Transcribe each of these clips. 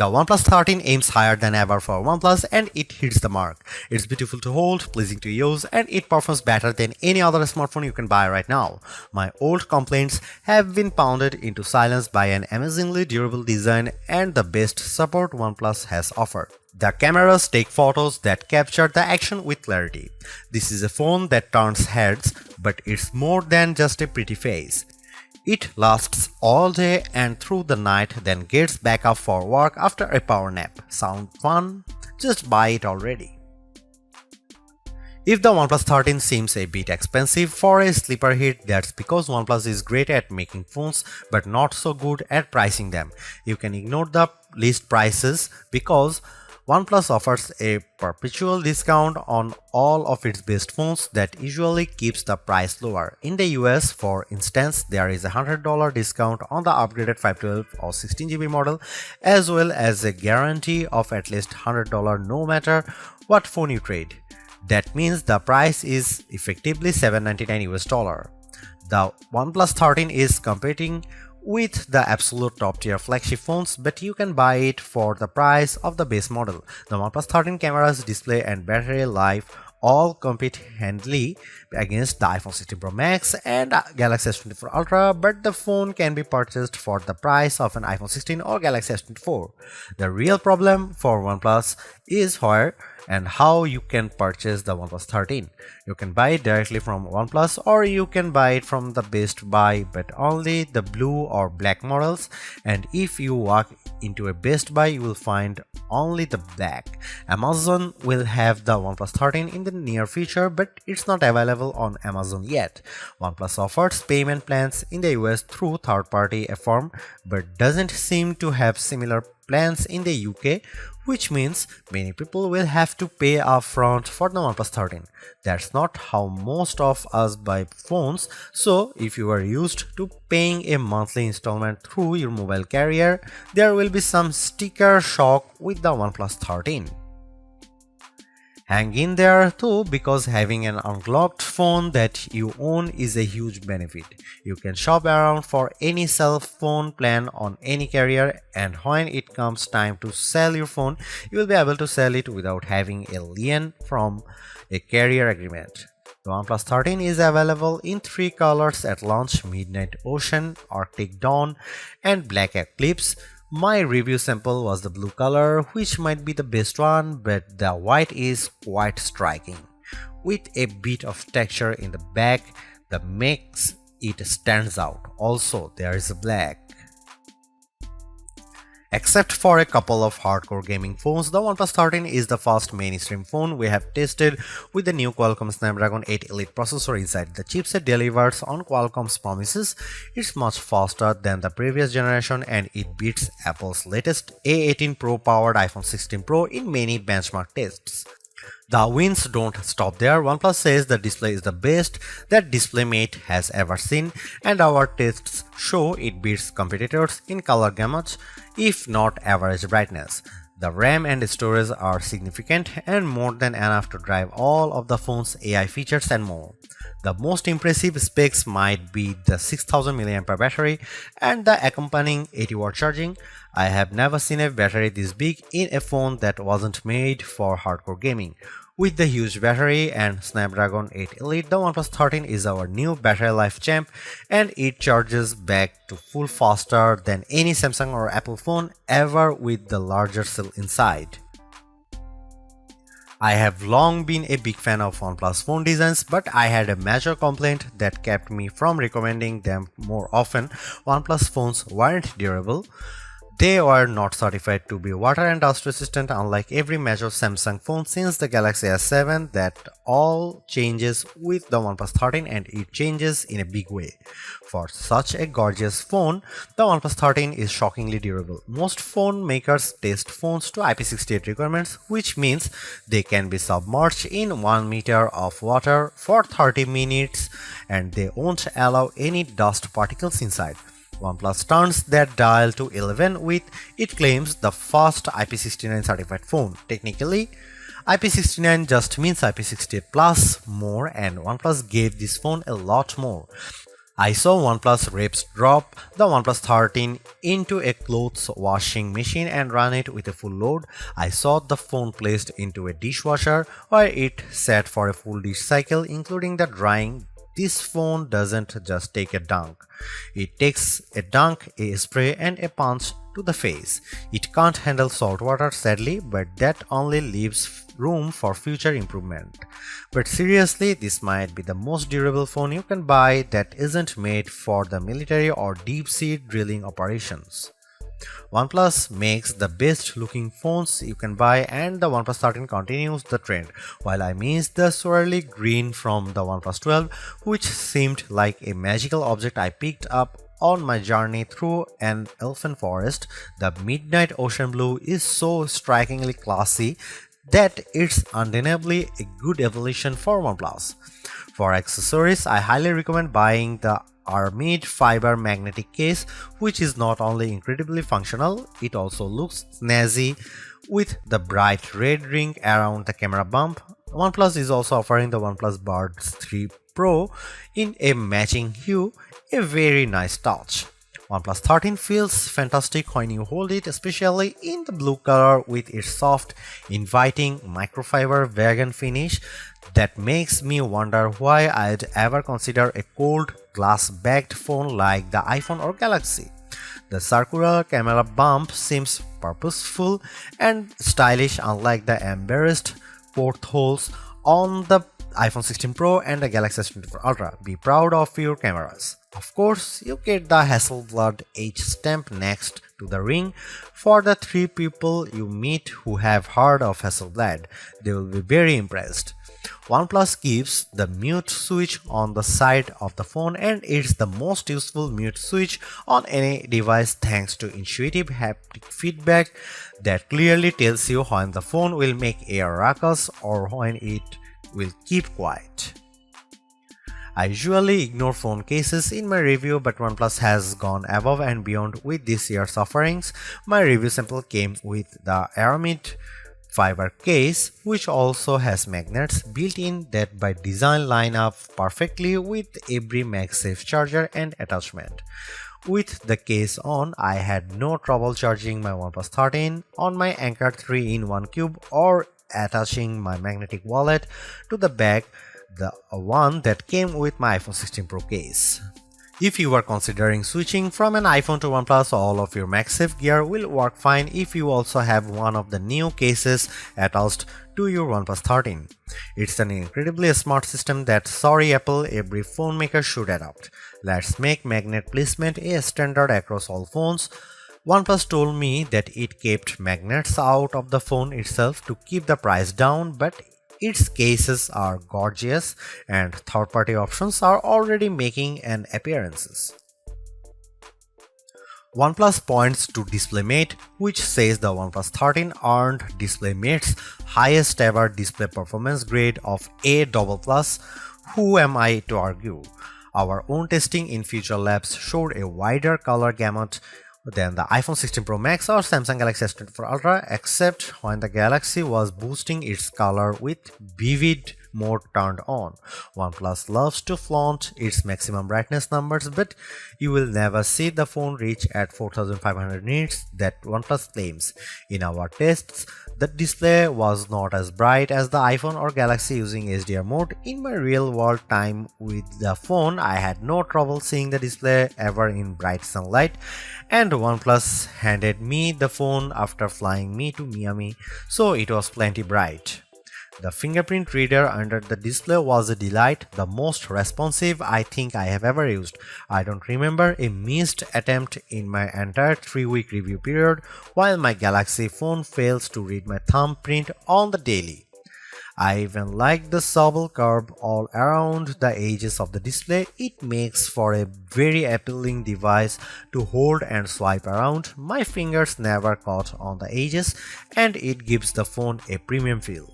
The OnePlus 13 aims higher than ever for OnePlus and it hits the mark. It's beautiful to hold, pleasing to use, and it performs better than any other smartphone you can buy right now. My old complaints have been pounded into silence by an amazingly durable design and the best support OnePlus has offered. The cameras take photos that capture the action with clarity. This is a phone that turns heads, but it's more than just a pretty face. It lasts all day and through the night, then gets back up for work after a power nap. Sound fun? Just buy it already. If the OnePlus 13 seems a bit expensive for a sleeper hit, that's because OnePlus is great at making phones but not so good at pricing them. You can ignore the list prices because OnePlus offers a perpetual discount on all of its best phones that usually keeps the price lower. In the US, for instance, there is a $100 discount on the upgraded 512 or 16GB model, as well as a guarantee of at least $100 no matter what phone you trade. That means the price is effectively $799 US. The OnePlus 13 is competing with the absolute top tier flagship phones, but you can buy it for the price of the base model. The OnePlus 13 cameras, display and battery life all compete handily against the iPhone 16 Pro Max and Galaxy S24 Ultra, but the phone can be purchased for the price of an iPhone 16 or Galaxy S24. The real problem for OnePlus is where and how you can purchase the OnePlus 13. You can buy it directly from OnePlus or you can buy it from the Best Buy, but only the blue or black models, and if you walk into a Best Buy you will find only the black. Amazon will have the OnePlus 13 in the near future, but it's not available on Amazon yet. OnePlus offers payment plans in the US through third-party firm, but doesn't seem to have similar plans in the UK, which means many people will have to pay upfront for the OnePlus 13. That's not how most of us buy phones, so if you are used to paying a monthly installment through your mobile carrier, there will be some sticker shock with the OnePlus 13. Hang in there too, because having an unlocked phone that you own is a huge benefit. You can shop around for any cell phone plan on any carrier, and when it comes time to sell your phone, you will be able to sell it without having a lien from a carrier agreement. The OnePlus 13 is available in 3 colors at launch: Midnight Ocean, Arctic Dawn, and Black Eclipse. My review sample was the blue color, which might be the best one, but the white is quite striking, with a bit of texture in the back that makes it stands out. Also, there is a black. Except for a couple of hardcore gaming phones, the OnePlus 13 is the first mainstream phone we have tested with the new Qualcomm Snapdragon 8 Elite processor inside. The chipset delivers on Qualcomm's promises. It's much faster than the previous generation and it beats Apple's latest A18 Pro powered iPhone 16 Pro in many benchmark tests. The wins don't stop there. OnePlus says the display is the best that DisplayMate has ever seen, and our tests show it beats competitors in color gamut, if not average brightness. The RAM and storage are significant and more than enough to drive all of the phone's AI features and more. The most impressive specs might be the 6000 mAh battery and the accompanying 80-watt charging. I have never seen a battery this big in a phone that wasn't made for hardcore gaming. With the huge battery and Snapdragon 8 Elite, the OnePlus 13 is our new battery life champ, and it charges back to full faster than any Samsung or Apple phone ever with the larger cell inside. I have long been a big fan of OnePlus phone designs, but I had a major complaint that kept me from recommending them more often. OnePlus phones weren't durable. They were not certified to be water and dust resistant, unlike every major Samsung phone since the Galaxy S7. That all changes with the OnePlus 13, and it changes in a big way. For such a gorgeous phone, the OnePlus 13 is shockingly durable. Most phone makers test phones to IP68 requirements, which means they can be submerged in 1 meter of water for 30 minutes and they won't allow any dust particles inside. OnePlus turns that dial to 11 with, it claims, the first IP69 certified phone. Technically, IP69 just means IP68 plus more, and OnePlus gave this phone a lot more. I saw OnePlus reps drop the OnePlus 13 into a clothes washing machine and run it with a full load. I saw the phone placed into a dishwasher where it sat for a full dish cycle, including the drying. This phone doesn't just take a dunk. It takes a dunk, a spray, and a punch to the face. It can't handle salt water, sadly, but that only leaves room for future improvement. But seriously, this might be the most durable phone you can buy that isn't made for the military or deep-sea drilling operations. OnePlus makes the best looking phones you can buy, and the OnePlus 13 continues the trend, while I miss the swirly green from the OnePlus 12, which seemed like a magical object I picked up on my journey through an elfin forest. The midnight ocean blue is so strikingly classy that it's undeniably a good evolution for OnePlus. For accessories, I highly recommend buying the Armid fiber magnetic case, which is not only incredibly functional, it also looks snazzy with the bright red ring around the camera bump. OnePlus is also offering the OnePlus Buds 3 Pro in a matching hue, a very nice touch. OnePlus 13 feels fantastic when you hold it, especially in the blue color with its soft, inviting microfiber vegan finish that makes me wonder why I'd ever consider a cold glass-backed phone like the iPhone or Galaxy. The circular camera bump seems purposeful and stylish, unlike the embarrassed portholes on the iPhone 16 Pro and the Galaxy S24 Ultra. Be proud of your cameras. Of course, you get the Hasselblad H stamp next to the ring. For the 3 people you meet who have heard of Hasselblad, they will be very impressed. OnePlus gives the mute switch on the side of the phone, and it's the most useful mute switch on any device thanks to intuitive haptic feedback that clearly tells you when the phone will make a ruckus or when it will keep quiet. I usually ignore phone cases in my review, but OnePlus has gone above and beyond with this year's offerings. My review sample came with the Aramid fiber case, which also has magnets built in that by design line up perfectly with every MagSafe charger and attachment. With the case on, I had no trouble charging my OnePlus 13 on my Anker 3-in-1 cube or attaching my magnetic wallet to the back, the one that came with my iPhone 16 Pro case. If you are considering switching from an iPhone to OnePlus, all of your MagSafe gear will work fine if you also have one of the new cases attached to your OnePlus 13. It's an incredibly smart system that, sorry Apple, every phone maker should adopt. Let's make magnet placement a standard across all phones. OnePlus told me that it kept magnets out of the phone itself to keep the price down, but its cases are gorgeous and third-party options are already making an appearance. OnePlus points to DisplayMate, which says the OnePlus 13 earned DisplayMate's highest ever display performance grade of A++. Who am I to argue? Our own testing in Future Labs showed a wider color gamut than the iPhone 16 Pro Max or Samsung Galaxy S24 Ultra, except when the Galaxy was boosting its color with vivid mode turned on. OnePlus loves to flaunt its maximum brightness numbers, but you will never see the phone reach at 4500 nits that OnePlus claims. In our tests, the display was not as bright as the iPhone or Galaxy using HDR mode. In my real world time with the phone, I had no trouble seeing the display ever in bright sunlight, and OnePlus handed me the phone after flying me to Miami, so it was plenty bright. The fingerprint reader under the display was a delight, the most responsive I think I have ever used. I don't remember a missed attempt in my entire 3-week review period, while my Galaxy phone fails to read my thumbprint on the daily. I even like the supple curve all around the edges of the display. It makes for a very appealing device to hold and swipe around. My fingers never caught on the edges, and it gives the phone a premium feel.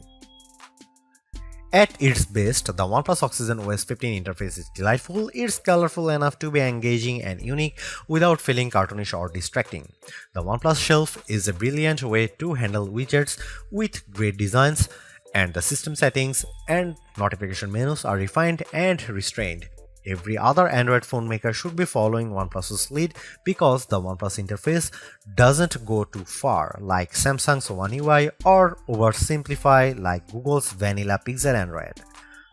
At its best, the OnePlus Oxygen OS 15 interface is delightful. It's colorful enough to be engaging and unique without feeling cartoonish or distracting. The OnePlus Shelf is a brilliant way to handle widgets with great designs, and the system settings and notification menus are refined and restrained. Every other Android phone maker should be following OnePlus's lead because the OnePlus interface doesn't go too far like Samsung's One UI or oversimplify like Google's vanilla Pixel Android.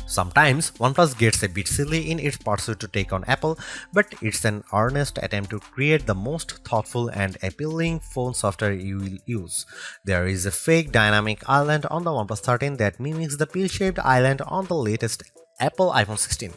Sometimes OnePlus gets a bit silly in its pursuit to take on Apple, but it's an earnest attempt to create the most thoughtful and appealing phone software you will use. There is a fake dynamic island on the OnePlus 13 that mimics the pill-shaped island on the latest Apple iPhone 16.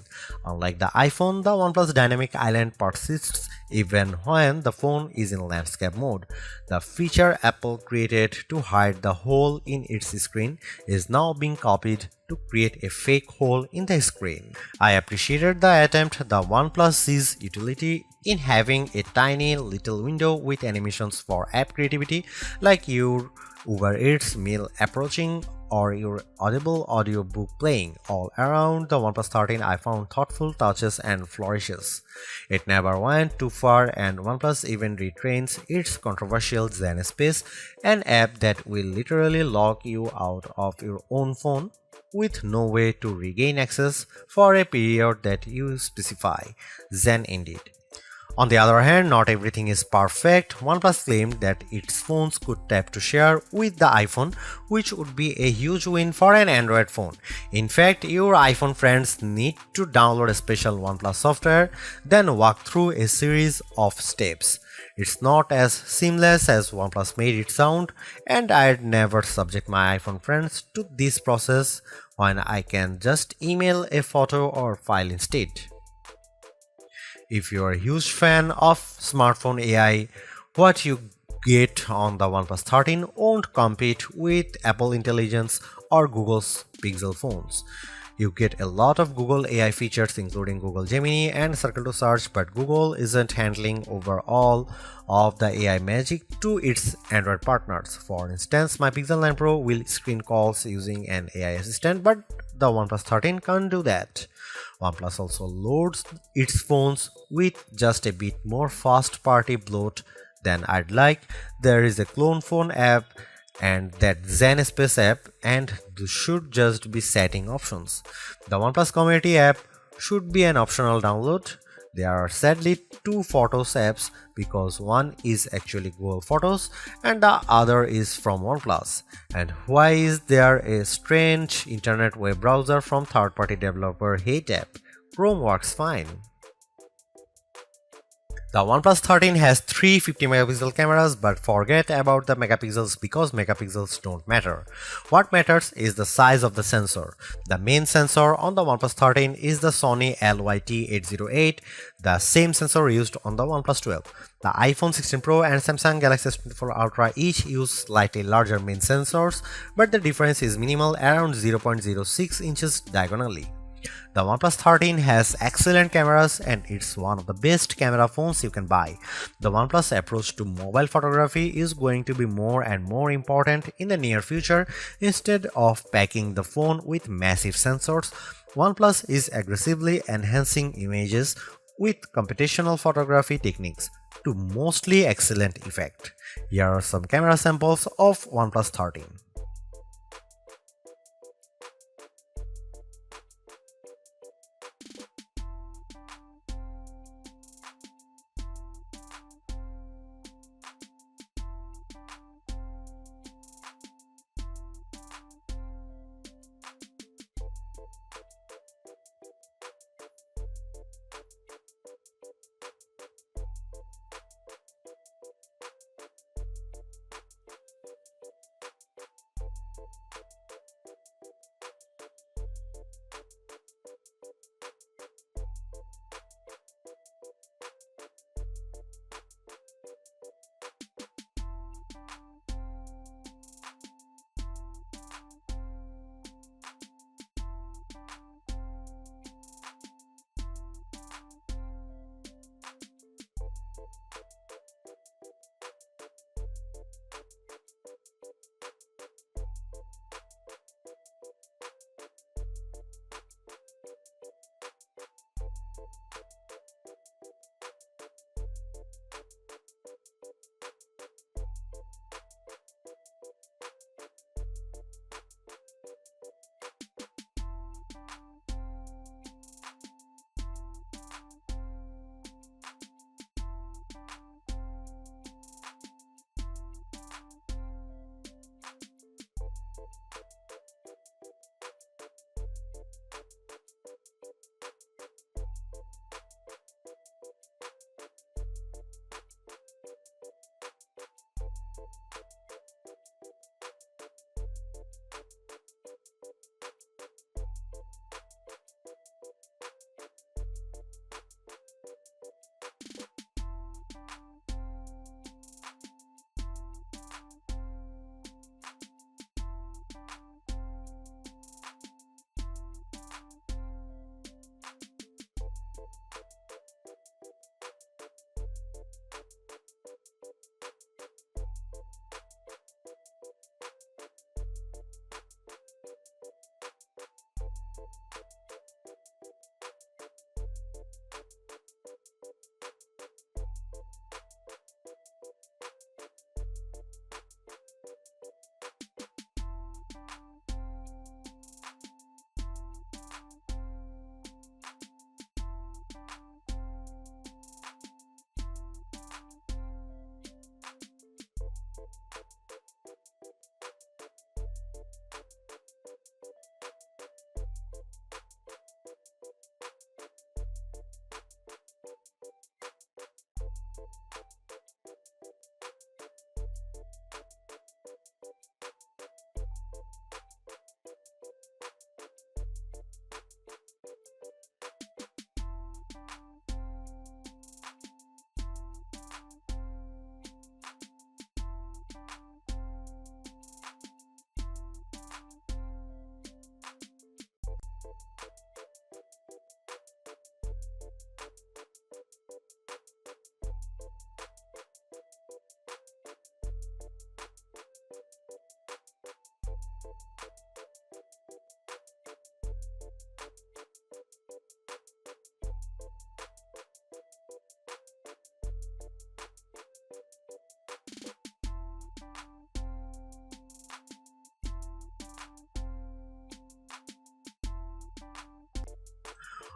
Unlike the iPhone, the OnePlus Dynamic Island persists even when the phone is in landscape mode. The feature Apple created to hide the hole in its screen is now being copied to create a fake hole in the screen. I appreciated the attempt. The OnePlus sees utility in having a tiny little window with animations for app creativity, like your Uber Eats meal approaching or your Audible audiobook playing. All around the OnePlus 13 I found thoughtful touches and flourishes. It never went too far, and OnePlus even retrains its controversial Zen Space, an app that will literally lock you out of your own phone with no way to regain access for a period that you specify. Zen indeed. On the other hand, not everything is perfect. OnePlus claimed that its phones could tap to share with the iPhone, which would be a huge win for an Android phone. In fact, your iPhone friends need to download a special OnePlus software, then walk through a series of steps. It's not as seamless as OnePlus made it sound, and I'd never subject my iPhone friends to this process when I can just email a photo or file instead. If you're a huge fan of smartphone AI, what you get on the OnePlus 13 won't compete with Apple Intelligence or Google's Pixel phones. You get a lot of Google AI features including Google Gemini and Circle to Search, but Google isn't handling over all of the AI magic to its Android partners. For instance, my Pixel 9 Pro will screen calls using an AI assistant, but the OnePlus 13 can't do that. OnePlus also loads its phones with just a bit more first-party bloat than I'd like. There is a clone phone app and that Zen Space app, and those should just be setting options. The OnePlus Community app should be an optional download. There are sadly two Photos apps because one is actually Google Photos and the other is from OnePlus. And why is there a strange internet web browser from third-party developer Hate app? Chrome works fine. The OnePlus 13 has three 50-megapixel cameras, but forget about the megapixels because megapixels don't matter. What matters is the size of the sensor. The main sensor on the OnePlus 13 is the Sony LYT808, the same sensor used on the OnePlus 12. The iPhone 16 Pro and Samsung Galaxy S24 Ultra each use slightly larger main sensors, but the difference is minimal, around 0.06 inches diagonally. The OnePlus 13 has excellent cameras and it's one of the best camera phones you can buy. The OnePlus approach to mobile photography is going to be more and more important in the near future. Instead of packing the phone with massive sensors, OnePlus is aggressively enhancing images with computational photography techniques to mostly excellent effect. Here are some camera samples of OnePlus 13.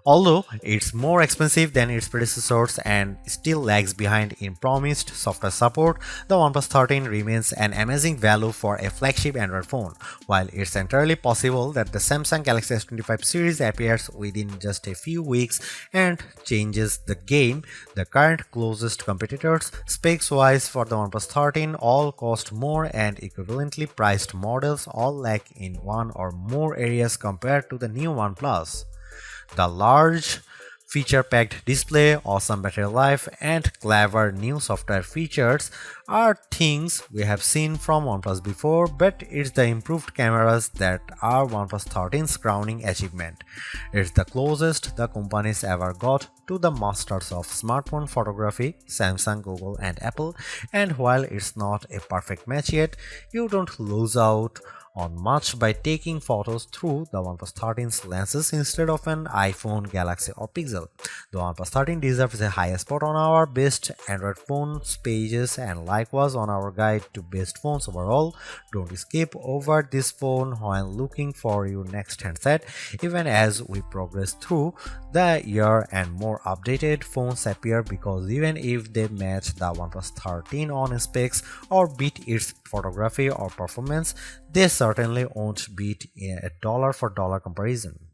Although it's more expensive than its predecessors and still lags behind in promised software support, the OnePlus 13 remains an amazing value for a flagship Android phone. While it's entirely possible that the Samsung Galaxy S25 series appears within just a few weeks and changes the game, the current closest competitors, specs-wise for the OnePlus 13, all cost more and equivalently priced models all lack in one or more areas compared to the new OnePlus. The large feature-packed display, awesome battery life, and clever new software features are things we have seen from OnePlus before, but it's the improved cameras that are OnePlus 13's crowning achievement. It's the closest the companies ever got to the masters of smartphone photography, Samsung, Google, and Apple, and while it's not a perfect match yet, you don't lose out on much by taking photos through the OnePlus 13's lenses instead of an iPhone, Galaxy, or Pixel. The OnePlus 13 deserves a high spot on our best Android phones pages and likewise on our guide to best phones overall. Don't skip over this phone while looking for your next handset, even as we progress through the year and more updated phones appear, because even if they match the OnePlus 13 on specs or beat its photography or performance, they certainly won't beat a dollar for dollar comparison.